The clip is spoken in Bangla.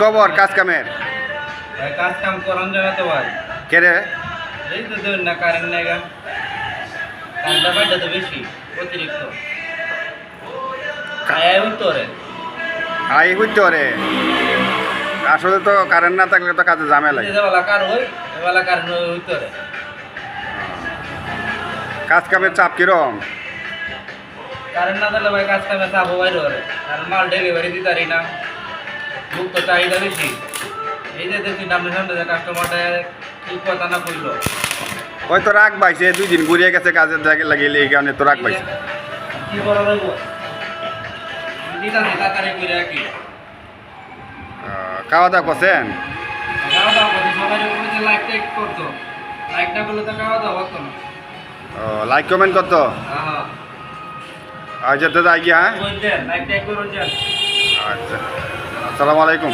খবর কাজ কামের? ভাই কাজ কাম করান যাবে তো ভাই। কে রে? এই তো দেন না কারেন্ট নাই গা। কারেন্টটা বাইটা তো বেশি অতিরিক্ত। আয় উত্তরে। আই হইতে রে। আসলে তো কারেন্ট না থাকলে তো কাজে ঝামেলা। এই বেলা কার হই, এই বেলা কারেন্ট উত্তরে। কাজ কামের চাপ কিরম? কারেন্ট না থাকলে ভাই কাজ কামে চাপ বাইরে হরে। কারণ মাল ডেলিভারি দিতে পারি না। লোক তো চাহিদা বেশি। এই যে দেখছি সামনে সামনে যে কাস্টমারটা কি কথা না কইলো। ওই তো রাগ পাইছে, 2 দিন ঘুরিয়ে গেছে কাজের জায়গায় লাগিয়ে এই কারণে তো রাগ পাইছে। কি করা যাবো? দিদা দিদা তারে কইরা কি? খাওয়া দাওয়া করছেন? খাওয়া দাওয়া করতে সবাই বলেছে লাইক টেক করতো। লাইক না করলে তো খাওয়া দাওয়া হতো না। লাইক কমেন্ট করতো? হ্যাঁ। আচ্ছা দাদা গিয়া। ওই দেন লাইক টেক করুন যান। আচ্ছা, আসসালামু আলাইকুম।